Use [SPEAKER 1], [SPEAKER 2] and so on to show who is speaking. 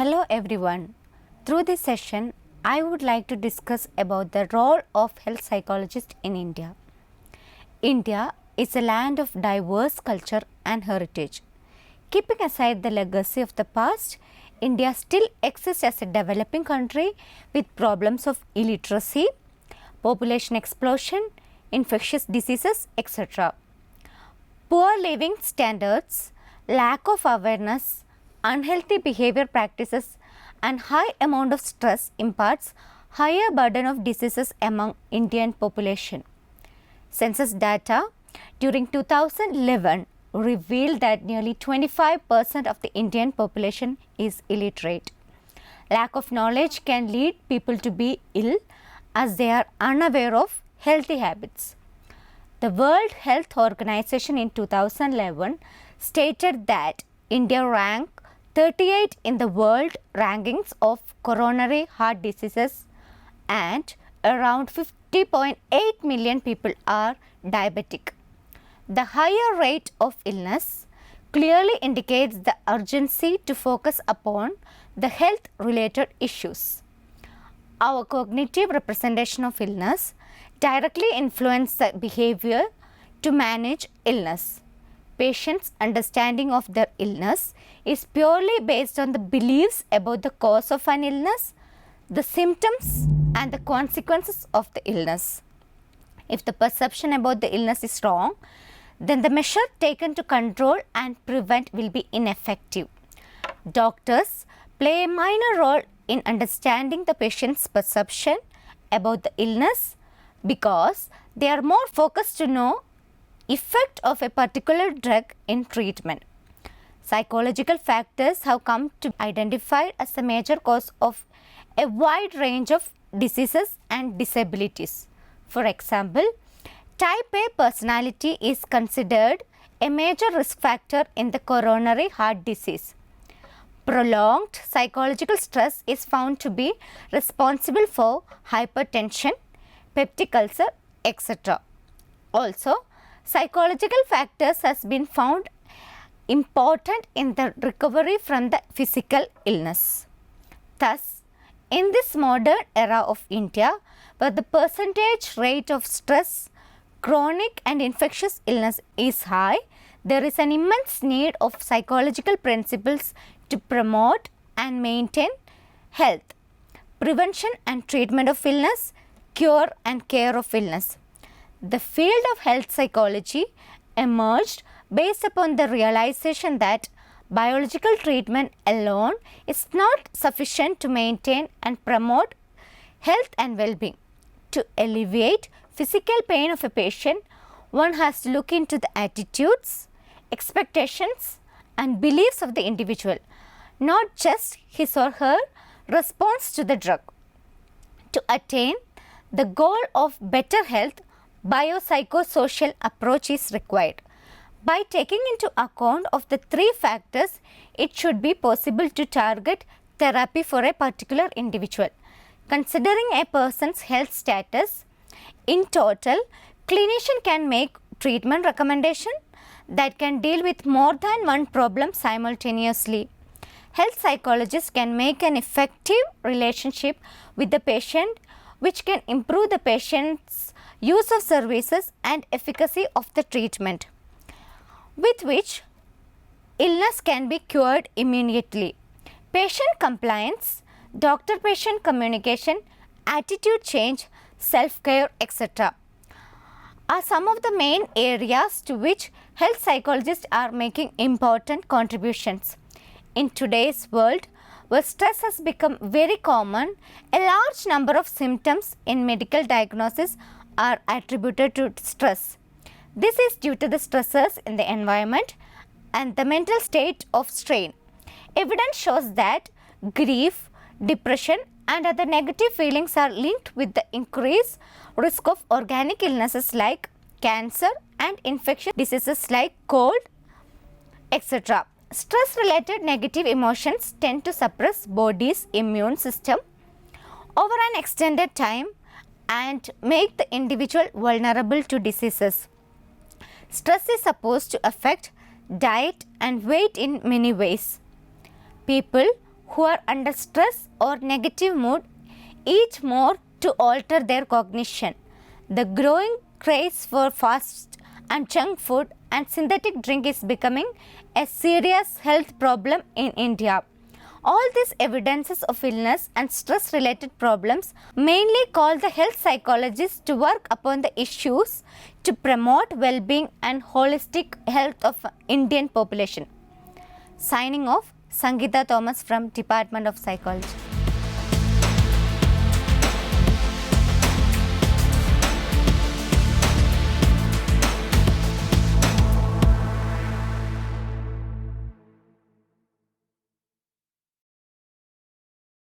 [SPEAKER 1] Hello everyone. Through this session, I would like to discuss about the role of health psychologists in India. India is a land of diverse culture and heritage. Keeping aside the legacy of the past, India still exists as a developing country with problems of illiteracy, population explosion, infectious diseases, etc. Poor living standards, lack of awareness, unhealthy behavior practices and high amount of stress imparts higher burden of diseases among Indian population. Census data during 2011 revealed that nearly 25% of the Indian population is illiterate. Lack of knowledge can lead people to be ill as they are unaware of healthy habits. The World Health Organization in 2011 stated that India ranked 38 in the world rankings of coronary heart diseases and around 50.8 million people are diabetic. The higher rate of illness clearly indicates the urgency to focus upon the health related issues. Our cognitive representation of illness directly influences the behavior to manage illness. Patients' understanding of their illness is purely based on the beliefs about the cause of an illness, the symptoms and the consequences of the illness. If the perception about the illness is wrong, then the measure taken to control and prevent will be ineffective. Doctors play a minor role in understanding the patient's perception about the illness because they are more focused to know effect of a particular drug in treatment. Psychological factors have come to be identified as a major cause of a wide range of diseases and disabilities. For example, type A personality is considered a major risk factor in the coronary heart disease. Prolonged psychological stress is found to be responsible for hypertension, peptic ulcer, etc. Also, psychological factors has been found important in the recovery from the physical illness. Thus, in this modern era of India, where the percentage rate of stress, chronic and infectious illness is high, there is an immense need of psychological principles to promote and maintain health, prevention and treatment of illness, cure and care of illness. The field of health psychology emerged based upon the realization that biological treatment alone is not sufficient to maintain and promote health and well-being. To alleviate physical pain of a patient, one has to look into the attitudes, expectations and beliefs of the individual, not just his or her response to the drug. To attain the goal of better health, biopsychosocial approach is required. By taking into account of the three factors, it should be possible to target therapy for a particular individual. Considering a person's health status, in total, clinician can make treatment recommendation that can deal with more than one problem simultaneously. Health psychologists can make an effective relationship with the patient which can improve the patient's use of services and efficacy of the treatment, with which illness can be cured immediately. Patient compliance, doctor-patient communication, attitude change, self-care, etc. are some of the main areas to which health psychologists are making important contributions. In today's world, where stress has become very common, a large number of symptoms in medical diagnosis are attributed to stress. This is due to the stressors in the environment and the mental state of strain. Evidence shows that grief, depression and other negative feelings are linked with the increased risk of organic illnesses like cancer and infectious diseases like cold, etc. Stress related negative emotions tend to suppress body's immune system over an extended time and make the individual vulnerable to diseases. Stress is supposed to affect diet and weight in many ways. People who are under stress or negative mood eat more to alter their cognition. The growing craze for fast and junk food and synthetic drink is becoming a serious health problem in India. All these evidences of illness and stress related problems mainly call the health psychologists to work upon the issues to promote well-being and holistic health of Indian population. Signing off, Sangeeta Thomas from Department of Psychology.